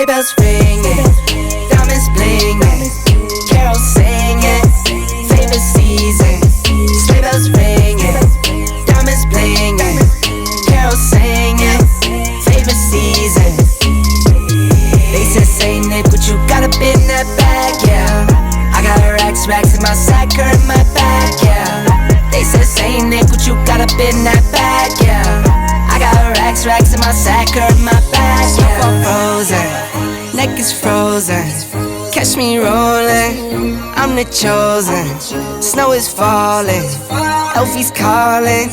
Sleigh bells ringing, diamonds blinging, carols singing, favorite season. Sleigh bells ringing, diamonds blinging, carols singing, favorite season. They said, say Nick, what you got up in that bag, yeah. I got racks in my sack, her in my bag, yeah. They said, say Nick, what you got up in that bag, yeah. I got racks in my sack, her in my bag, yeah. Snowfall frozen, neck is frozen. Catch me rolling, I'm the chosen. Snow is falling, Elfie's calling.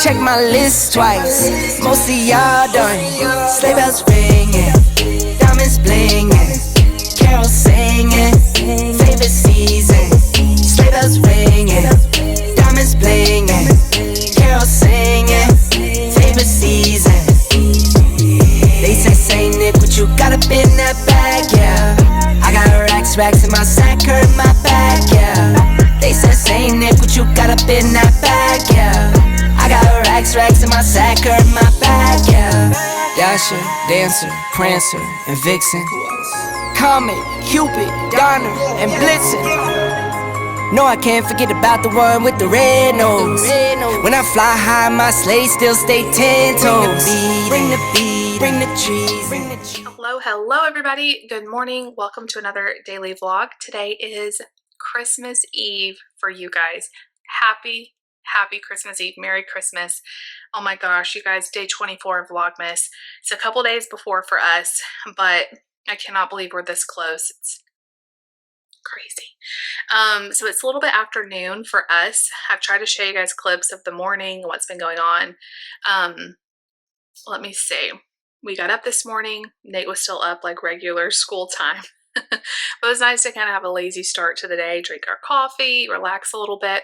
Check my list twice, most of y'all done. Sleigh bells ringing, diamonds blinging, carols singing, favorite season. Sleigh bells ringing, diamonds blinging, carols singing, favorite season. They say Nick, what you got up in that bag, yeah. I got racks in my sack, her in my bag, yeah. They say Nick, what you got up in that bag, yeah. I got racks in my sack, her in my bag, yeah. Dasher, Dancer, Prancer, and Vixen, Comet, Cupid, Donner, and Blitzen. No, I can't forget about the one with the red nose. When I fly high, my sleigh still stay 10 toes. Bring the beat, bring the trees, bring the cheese. Hello everybody. Good morning. Welcome to another daily vlog. Today is Christmas Eve for you guys. Happy Christmas Eve. Merry Christmas. Oh my gosh, you guys, day 24 of Vlogmas. It's a couple days before for us, but I cannot believe we're this close. It's crazy. So it's a little bit afternoon for us. I've tried to show you guys clips of the morning, what's been going on. Let me see. We got up this morning. Nate was still up like regular school time. But it was nice to kind of have a lazy start to the day, drink our coffee, relax a little bit.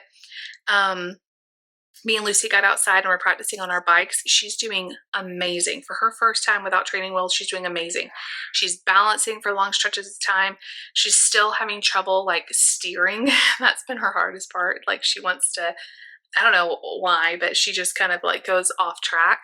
Me and Lucy got outside and we're practicing on our bikes. She's doing amazing. For her first time without training wheels, she's doing amazing. She's balancing for long stretches of time. She's still having trouble like steering. That's been her hardest part. Like she wants to, I don't know why, but she just kind of like goes off track.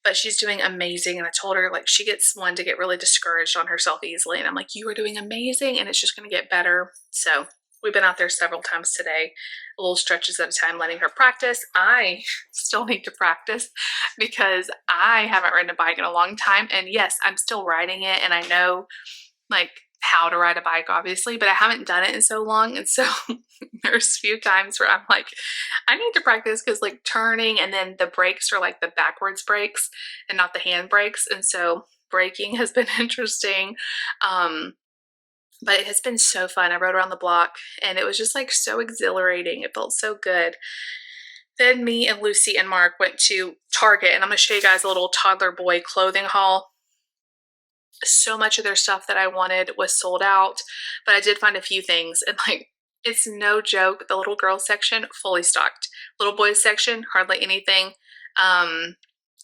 But she's doing amazing. And I told her like she gets one to get really discouraged on herself easily. And I'm like, you are doing amazing and it's just going to get better. So we've been out there several times today, little stretches at a time, letting her practice. I still need to practice because I haven't ridden a bike in a long time. And yes, I'm still riding it. And I know like how to ride a bike, obviously, but I haven't done it in so long. And so there's a few times where I'm like, I need to practice because like turning and then the brakes are like the backwards brakes and not the hand brakes. And so braking has been interesting. But it has been so fun. I rode around the block and it was just like so exhilarating. It felt so good. Then me and Lucy and Mark went to Target and I'm going to show you guys a little toddler boy clothing haul. So much of their stuff that I wanted was sold out, but I did find a few things and like, it's no joke. The little girl section, fully stocked. Little boys section, hardly anything.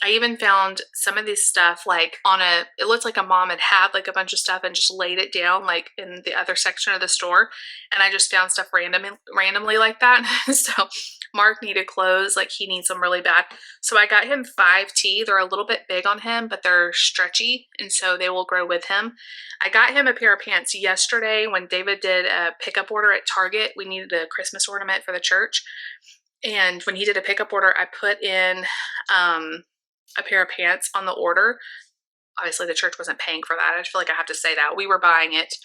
I even found some of this stuff like it looked like a mom had like a bunch of stuff and just laid it down like in the other section of the store. And I just found stuff randomly like that. So Mark needed clothes, like he needs them really bad. So I got him 5T. They're a little bit big on him, but they're stretchy. And so they will grow with him. I got him a pair of pants yesterday when David did a pickup order at Target. We needed a Christmas ornament for the church. And when he did a pickup order, I put in, a pair of pants on the order. Obviously the church wasn't paying for that. I feel like I have to say that. We were buying it.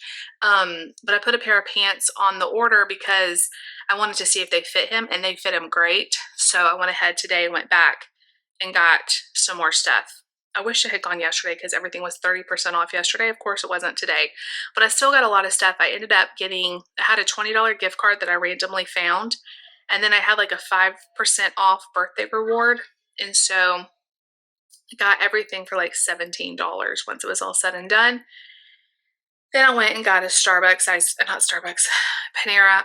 But I put a pair of pants on the order because I wanted to see if they fit him and they fit him great. So I went ahead today and went back and got some more stuff. I wish I had gone yesterday because everything was 30% off yesterday. Of course it wasn't today, but I still got a lot of stuff. I ended up I had a $20 gift card that I randomly found. And then I had like a 5% off birthday reward. And so got everything for like $17 once it was all said and done. Then I went and got a Panera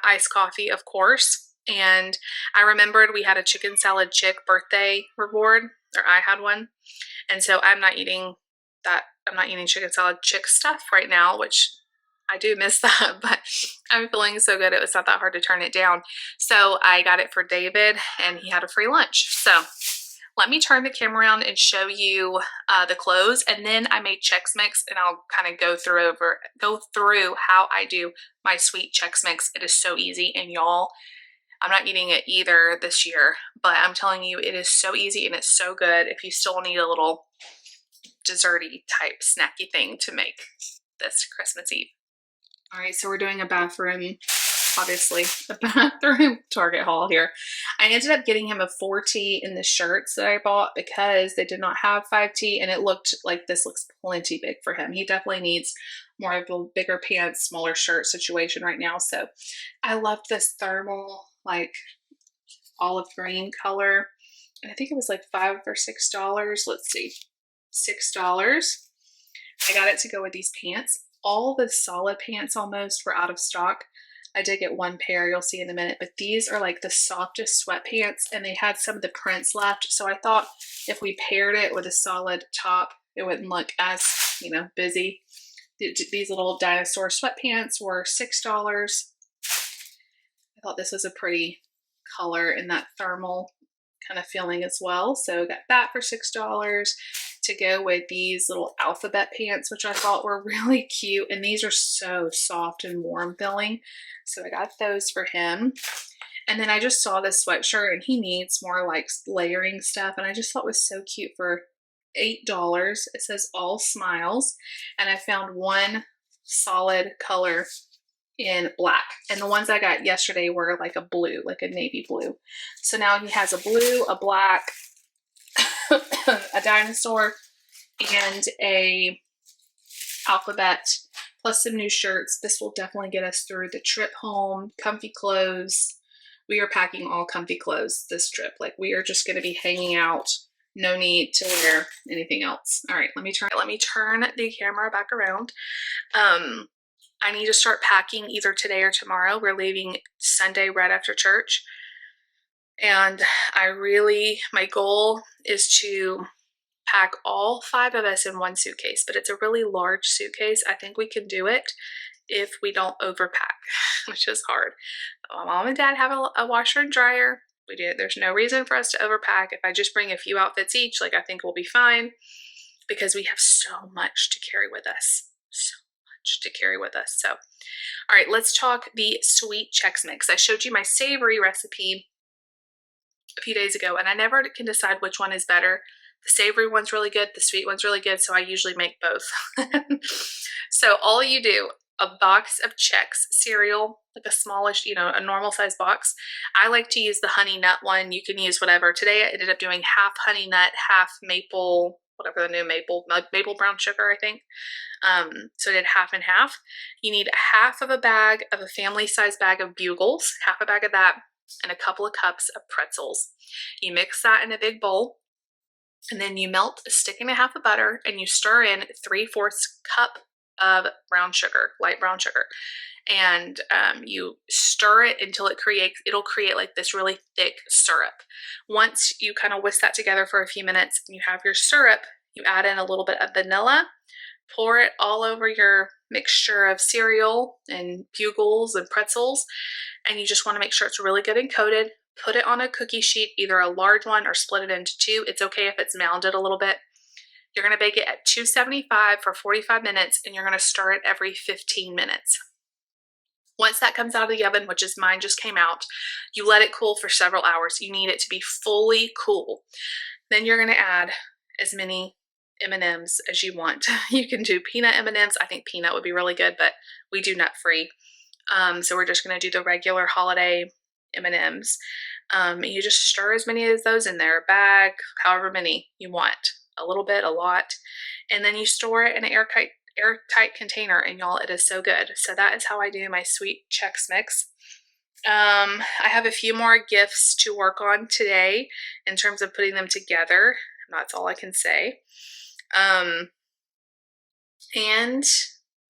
iced coffee, of course. And I remembered we had a chicken salad chick birthday reward, or I had one. And so I'm not eating chicken salad chick stuff right now, which I do miss that, but I'm feeling so good. It was not that hard to turn it down. So I got it for David and he had a free lunch. So Let me turn the camera around and show you the clothes, and then I made Chex Mix, and I'll kind of go through how I do my sweet Chex Mix. It is so easy, and y'all, I'm not eating it either this year, but I'm telling you, it is so easy and it's so good if you still need a little desserty type snacky thing to make this Christmas Eve. All right, so we're doing a bathroom, obviously, a bathroom Target haul here. I ended up getting him a 4T in the shirts that I bought because they did not have 5T, and it looked like this looks plenty big for him. He definitely needs more of a bigger pants, smaller shirt situation right now. So I loved this thermal, like olive green color. And I think it was like $5 or $6. Let's see, $6. I got it to go with these pants. All the solid pants almost were out of stock. I did get one pair, you'll see in a minute, but these are like the softest sweatpants, and they had some of the prints left. So I thought if we paired it with a solid top, it wouldn't look as, you know, busy. These little dinosaur sweatpants were $6. I thought this was a pretty color in that thermal kind of feeling as well. So got that for $6 to go with these little alphabet pants, which I thought were really cute. And these are so soft and warm feeling. So I got those for him. And then I just saw this sweatshirt, and he needs more like layering stuff. And I just thought it was so cute for $8. It says all smiles. And I found one solid color in black, and the ones I got yesterday were like a blue, like a navy blue. So now he has a blue, a black, a dinosaur, and a alphabet, plus some new shirts. This will definitely get us through the trip home. Comfy clothes. We are packing all comfy clothes this trip. Like, we are just going to be hanging out. No need to wear anything else. All right, let me turn the camera back around. I need to start packing either today or tomorrow. We're leaving Sunday right after church. And my goal is to pack all 5 of us in one suitcase, but it's a really large suitcase. I think we can do it if we don't overpack, which is hard. My mom and dad have a washer and dryer. There's no reason for us to overpack. If I just bring a few outfits each, like, I think we'll be fine, because we have so much to carry with us. So, all right, let's talk the sweet Chex Mix. I showed you my savory recipe a few days ago, and I never can decide which one is better. The savory one's really good, the sweet one's really good, so I usually make both. So all you do, a box of Chex cereal, like a smallish, you know, a normal size box. I like to use the honey nut one. You can use whatever. Today I ended up doing half honey nut, half maple, whatever the new maple brown sugar, I think. So I did half and half. You need half of a bag of a family size bag of Bugles, half a bag of that, and a couple of cups of pretzels. You mix that in a big bowl, and then you melt a stick and a half of butter, and you stir in 3/4 cup of brown sugar, light brown sugar. And you stir it until it'll create like this really thick syrup. Once you kind of whisk that together for a few minutes and you have your syrup, you add in a little bit of vanilla, pour it all over your mixture of cereal and Bugles and pretzels, and you just want to make sure it's really good and coated. Put it on a cookie sheet, either a large one or split it into 2. It's okay if it's mounded a little bit. You're going to bake it at 275 for 45 minutes, and you're going to stir it every 15 minutes. Once that comes out of the oven, which is mine just came out, you let it cool for several hours. You need it to be fully cool. Then you're going to add as many M&Ms as you want. You can do peanut M&Ms. I think peanut would be really good, but we do nut-free. So we're just going to do the regular holiday M&Ms. You just stir as many of those in there, a bag, however many you want. A little bit, a lot. And then you store it in an airtight container, and y'all, it is so good. So that is how I do my sweet Chex Mix. I have a few more gifts to work on today in terms of putting them together. That's all I can say. And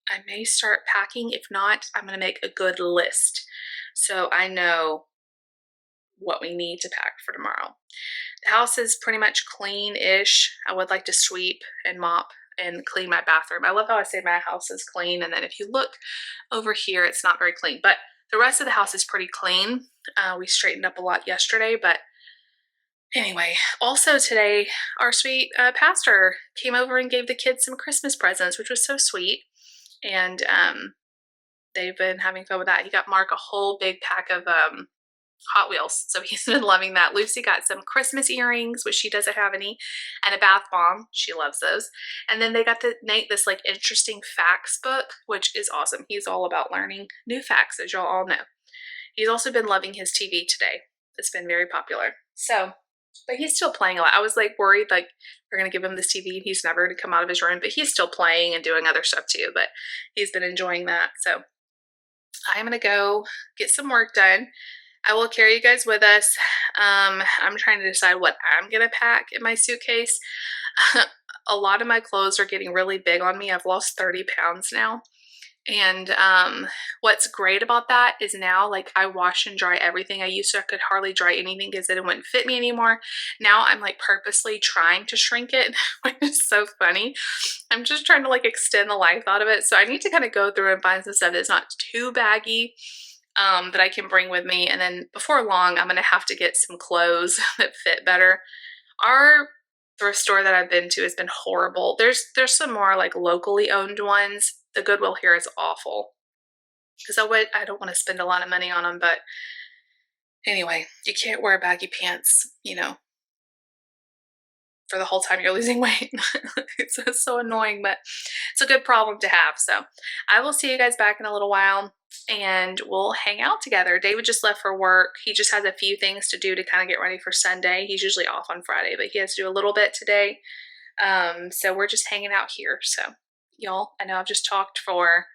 I may start packing. If not, I'm going to make a good list so I know what we need to pack for tomorrow. The house is pretty much clean-ish. I would like to sweep and mop and clean my bathroom. I love how I say my house is clean, and then if you look over here, it's not very clean, but the rest of the house is pretty clean. We straightened up a lot yesterday, but Anyway, also today, our sweet pastor came over and gave the kids some Christmas presents, which was so sweet. And they've been having fun with that. He got Mark a whole big pack of Hot Wheels, so he's been loving that. Lucy got some Christmas earrings, which she doesn't have any, and a bath bomb. She loves those. And then they got Nate this like interesting facts book, which is awesome. He's all about learning new facts, as y'all all know. He's also been loving his TV today. It's been very popular. So, but he's still playing a lot. I was like worried, like we're gonna give him this TV and he's never gonna come out of his room, but he's still playing and doing other stuff too. But he's been enjoying that. So I'm gonna go get some work done. I will carry you guys with us. I'm trying to decide what I'm gonna pack in my suitcase. A lot of my clothes are getting really big on me. I've lost 30 pounds now. And what's great about that is now, like, I wash and dry everything. I used to, I could hardly dry anything because it wouldn't fit me anymore. Now I'm like purposely trying to shrink it, which is so funny. I'm just trying to like extend the life out of it. So I need to kind of go through and find some stuff that's not too baggy, that I can bring with me. And then before long, I'm going to have to get some clothes that fit better. Our thrift store that I've been to has been horrible. There's some more like locally owned ones. The Goodwill here is awful because I don't want to spend a lot of money on them. But anyway, you can't wear baggy pants, you know, for the whole time you're losing weight. It's so annoying, but it's a good problem to have. So I will see you guys back in a little while and we'll hang out together. David just left for work. He just has a few things to do to kind of get ready for Sunday. He's usually off on Friday, but he has to do a little bit today. So we're just hanging out here. So y'all, I know I've just talked for,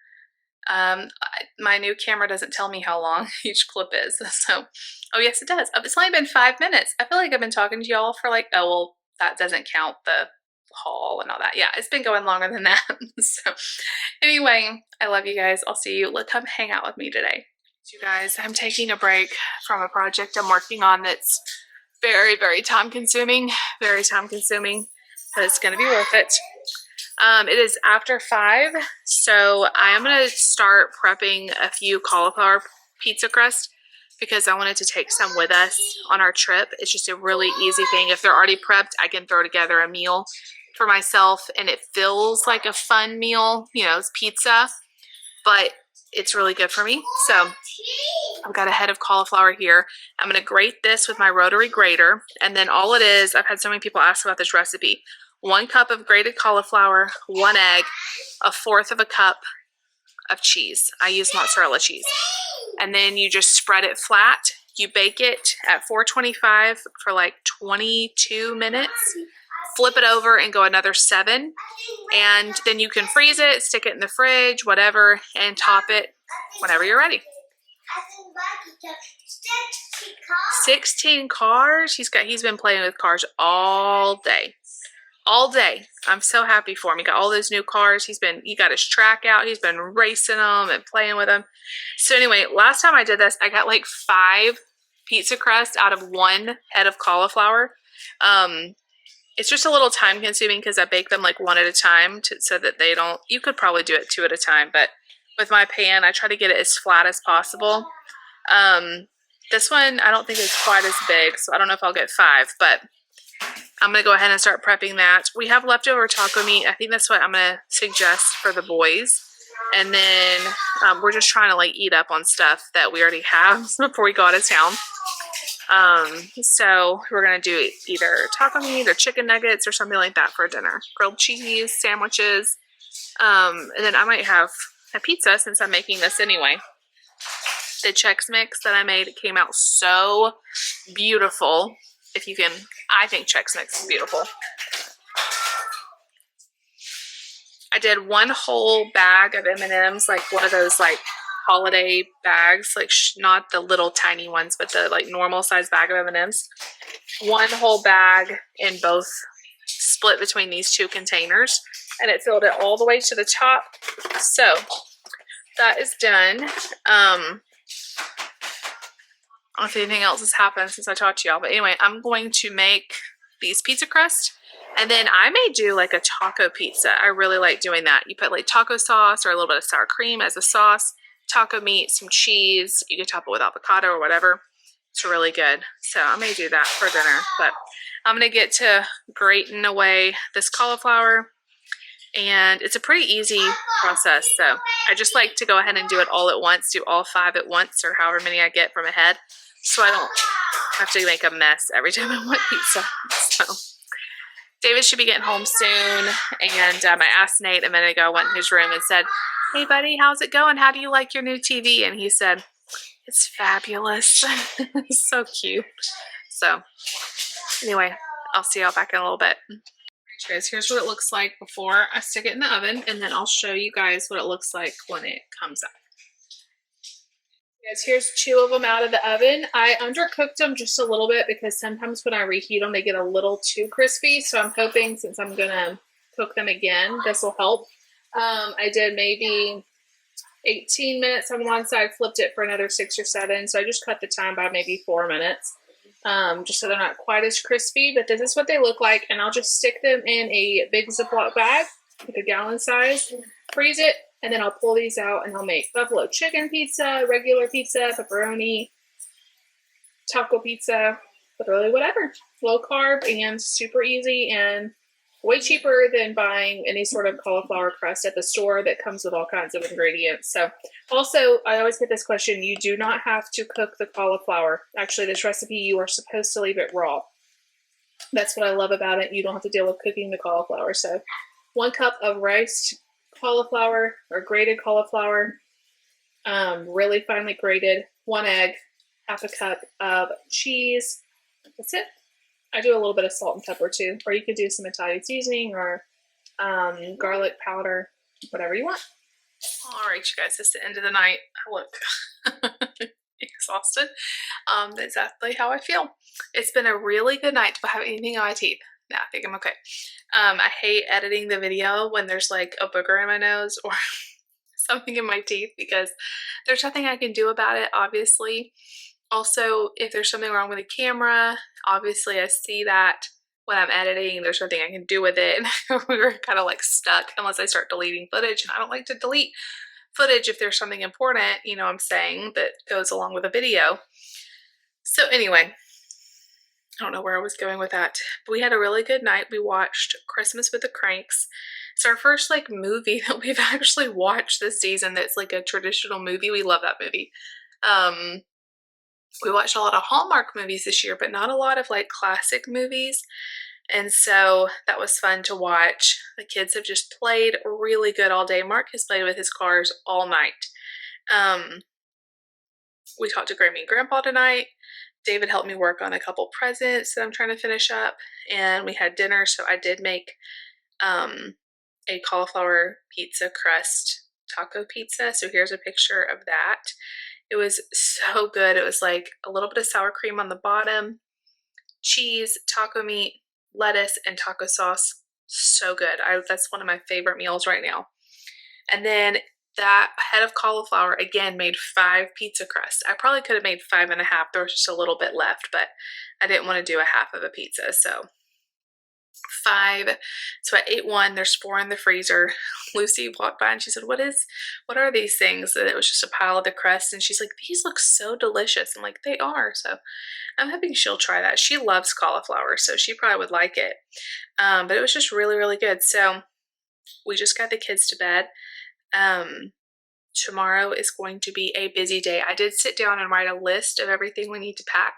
my new camera doesn't tell me how long each clip is. So, oh yes, it does. It's only been 5 minutes. I feel like I've been talking to y'all for like, oh, well, that doesn't count the haul and all that. Yeah, it's been going longer than that. So anyway, I love you guys. I'll see you. Come hang out with me today. You guys, I'm taking a break from a project I'm working on that's very, very time consuming, but it's going to be worth it. It is after 5, so I am going to start prepping a few cauliflower pizza crust because I wanted to take some with us on our trip. It's just a really easy thing. If they're already prepped, I can throw together a meal for myself and it feels like a fun meal. You know, it's pizza, but it's really good for me. So I've got a head of cauliflower here. I'm going to grate this with my rotary grater, and then all it is, I've had so many people ask about this recipe. 1 cup of grated cauliflower, 1 egg, 1/4 of a cup of cheese. I use mozzarella cheese. And then you just spread it flat. You bake it at 425 for like 22 minutes. Flip it over and go another 7. And then you can freeze it, stick it in the fridge, whatever, and top it whenever you're ready. 16 cars. He's been playing with cars all day. All day. I'm so happy for him. He got all those new cars. He got his track out. He's been racing them and playing with them. So anyway, last time I did this, I got like 5 pizza crusts out of 1 head of cauliflower. It's just a little time consuming because I bake them like 1 at a time so that they don't, you could probably do it 2 at a time, but with my pan, I try to get it as flat as possible. This one, I don't think is quite as big, so I don't know if I'll get 5, but I'm going to go ahead and start prepping that. We have leftover taco meat. I think that's what I'm going to suggest for the boys. And then we're just trying to like eat up on stuff that we already have before we go out of town. So we're going to do either taco meat or chicken nuggets or something like that for dinner. Grilled cheese, sandwiches. And then I might have a pizza since I'm making this anyway. The Chex mix that I made came out so beautiful. I think Chex Mix is beautiful. I did 1 whole bag of M&Ms, like one of those like holiday bags, like not the little tiny ones, but the like normal size bag of M&Ms. 1 whole bag in both, split between these 2 containers, and it filled it all the way to the top. So that is done. I don't know if anything else has happened since I talked to y'all, but anyway, I'm going to make these pizza crust, and then I may do like a taco pizza. I really like doing that. You put like taco sauce or a little bit of sour cream as a sauce, taco meat, some cheese. You can top it with avocado or whatever. It's really good. So I may do that for dinner, but I'm going to get to grating away this cauliflower, and it's a pretty easy process. So I just like to go ahead and do it all at once, do all 5 at once, or however many I get from a head, so I don't have to make a mess every time I want pizza. So David should be getting home soon, and I asked Nate a minute ago. I went in his room and said, "Hey buddy, how's it going? How do you like your new TV?" And he said, "It's fabulous." It's so cute. So anyway, I'll see y'all back in a little bit. Alright, guys, here's what it looks like before I stick it in the oven, and then I'll show you guys what it looks like when it comes up. Guys, here's 2 of them out of the oven. I undercooked them just a little bit because sometimes when I reheat them, they get a little too crispy. So I'm hoping, since I'm gonna cook them again, this will help. I did maybe 18 minutes on one side, flipped it for another 6 or 7. So I just cut the time by maybe 4 minutes, just so they're not quite as crispy. But this is what they look like, and I'll just stick them in a big Ziploc bag, like a gallon size, freeze it. And then I'll pull these out and I'll make buffalo chicken pizza, regular pizza, pepperoni, taco pizza, literally whatever. Low carb and super easy and way cheaper than buying any sort of cauliflower crust at the store that comes with all kinds of ingredients. So also, I always get this question, you do not have to cook the cauliflower. Actually, this recipe, you are supposed to leave it raw. That's what I love about it. You don't have to deal with cooking the cauliflower. So 1 cup of rice cauliflower or grated cauliflower, really finely grated, 1 egg, half a cup of cheese. That's it. I do a little bit of salt and pepper too, or you could do some Italian seasoning or garlic powder, whatever you want. All right, you guys, it's the end of the night. I look exhausted. That's exactly how I feel. It's been a really good night. Do I have anything on my teeth? No, I think I'm okay. I hate editing the video when there's like a booger in my nose or something in my teeth because there's nothing I can do about it, obviously. Also, if there's something wrong with the camera, obviously I see that when I'm editing, there's nothing I can do with it. We were kind of like stuck unless I start deleting footage, and I don't like to delete footage if there's something important, you know what I'm saying, that goes along with a video. So anyway, I don't know where I was going with that, but we had a really good night. We watched Christmas with the Cranks. It's our first like movie that we've actually watched this season that's like a traditional movie. We love that movie. We watched a lot of Hallmark movies this year, but not a lot of like classic movies. And so that was fun to watch. The kids have just played really good all day. Mark has played with his cars all night. We talked to Grammy and Grandpa tonight. David helped me work on a couple presents that I'm trying to finish up, and we had dinner. So I did make a cauliflower pizza crust taco pizza. So here's a picture of that. It was so good. It was like a little bit of sour cream on the bottom, cheese, taco meat, lettuce, and taco sauce. So good. That's one of my favorite meals right now. And then that head of cauliflower, again, made 5 pizza crusts. I probably could have made 5 and a half. There was just a little bit left, but I didn't want to do a half of a pizza. So 5. So I ate 1. There's 4 in the freezer. Lucy walked by and she said, what are these things? And it was just a pile of the crust. And she's like, these look so delicious. I'm like, they are. So I'm hoping she'll try that. She loves cauliflower, so she probably would like it. But it was just really, really good. So we just got the kids to bed. Tomorrow is going to be a busy day. I did sit down and write a list of everything we need to pack,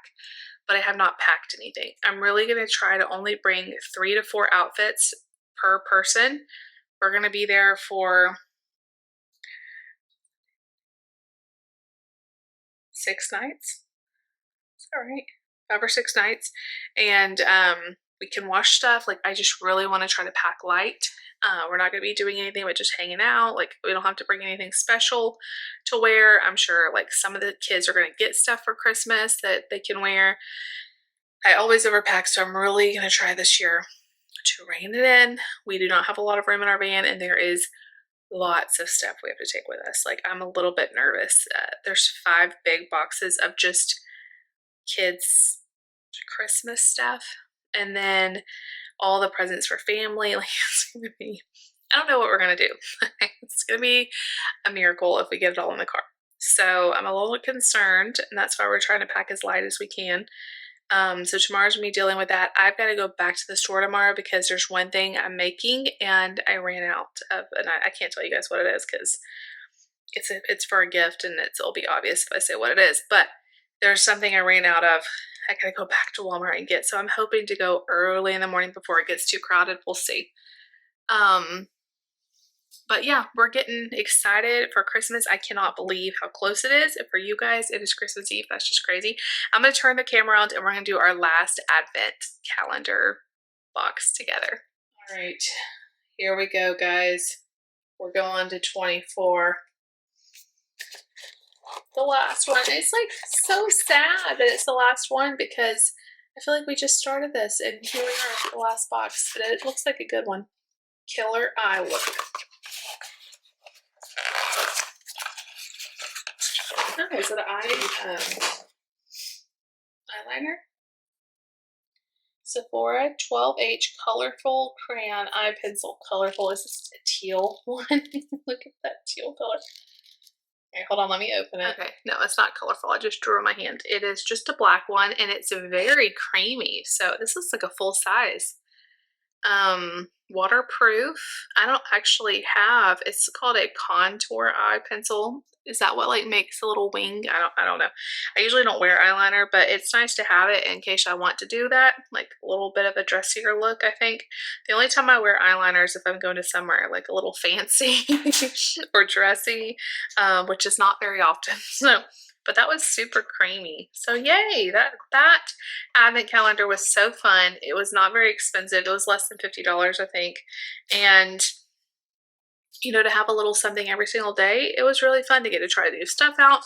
but I have not packed anything. I'm really going to try to only bring 3 to 4 outfits per person. We're going to be there for 6 nights. Is that right? 5 or 6 nights. And we can wash stuff. Like, I just really want to try to pack light. We're not going to be doing anything but just hanging out. Like, we don't have to bring anything special to wear. I'm sure like some of the kids are going to get stuff for Christmas that they can wear. I always overpack, so I'm really going to try this year to rein it in. We do not have a lot of room in our van, and there is lots of stuff we have to take with us. Like, I'm a little bit nervous. There's 5 big boxes of just kids' Christmas stuff, and then all the presents for family. Like, it's gonna be, I don't know what we're gonna do. It's gonna be a miracle if we get it all in the car. So I'm a little concerned, and that's why we're trying to pack as light as we can. So tomorrow's gonna be dealing with that. I've got to go back to the store tomorrow because there's one thing I'm making and I ran out of, and I can't tell you guys what it is because it's for a gift and it'll be obvious if I say what it is. But there's something I ran out of. I gotta go back to Walmart and get. So I'm hoping to go early in the morning before it gets too crowded. We'll see. But yeah, we're getting excited for Christmas. I cannot believe how close it is. And for you guys, it is Christmas Eve. That's just crazy. I'm going to turn the camera around and we're going to do our last Advent calendar box together. All right, here we go, guys. We're going to 24. The last one. It's like so sad that it's the last one because I feel like we just started this and here we are at the last box. But it looks like a good one. Killer Eye look. Oh, is it an eyeliner? Sephora 12H Colorful Crayon Eye Pencil. Colorful. Is this a teal one? Look at that teal color. Okay, hold on. Let me open it. Okay, no, it's not colorful. I just drew on my hand. It is just a black one, and it's very creamy. So this looks like a full size. Waterproof. I don't actually have, it's called a contour eye pencil. Is that what like makes a little wing? I don't know. I usually don't wear eyeliner, but it's nice to have it in case I want to do that. Like a little bit of a dressier look, I think. The only time I wear eyeliner is if I'm going to somewhere like a little fancy or dressy, which is not very often. So, but that was super creamy. So yay, that Advent calendar was so fun. It was not very expensive. It was less than $50, I think. And you know, to have a little something every single day, it was really fun to get to try new stuff out.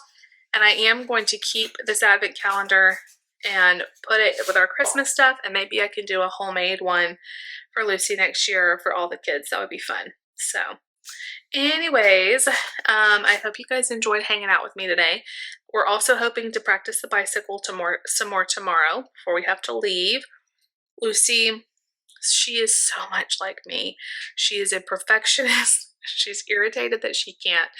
And I am going to keep this Advent calendar and put it with our Christmas stuff, and maybe I can do a homemade one for Lucy next year for all the kids. That would be fun. So anyways, I hope you guys enjoyed hanging out with me today. We're also hoping to practice the bicycle some more tomorrow before we have to leave. Lucy, she is so much like me. She is a perfectionist. She's irritated that she can't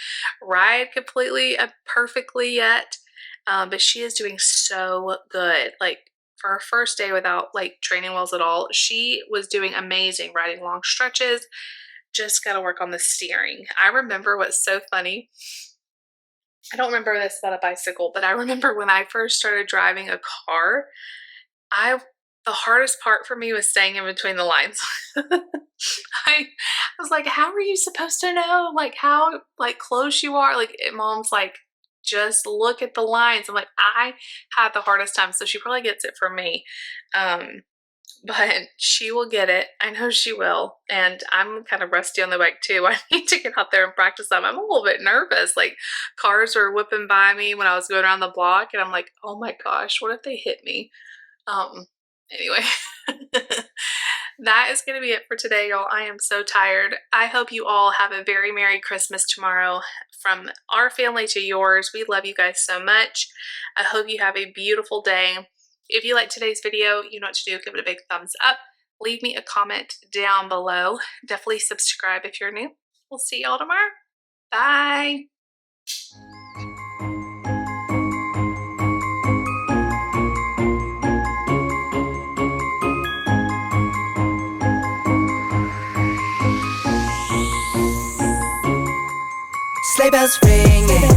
ride completely perfectly yet, but she is doing so good. Like for her first day without like training wheels at all, she was doing amazing, riding long stretches. Just got to work on the steering. I remember what's so funny. I don't remember this about a bicycle, but I remember when I first started driving a car, the hardest part for me was staying in between the lines. I was like, how are you supposed to know like how like close you are? Like mom's like, just look at the lines. I'm like, I had the hardest time, so she probably gets it from me. But she will get it. I know she will. And I'm kind of rusty on the bike too. I need to get out there and practice them. I'm a little bit nervous. Like cars were whipping by me when I was going around the block and I'm like, oh my gosh, what if they hit me? Anyway, that is going to be it for today, y'all. I am so tired. I hope you all have a very Merry Christmas tomorrow. From our family to yours, we love you guys so much. I hope you have a beautiful day. If you liked today's video, you know what to do. Give it a big thumbs up. Leave me a comment down below. Definitely subscribe if you're new. We'll see y'all tomorrow. Bye. Sleigh bells ringing,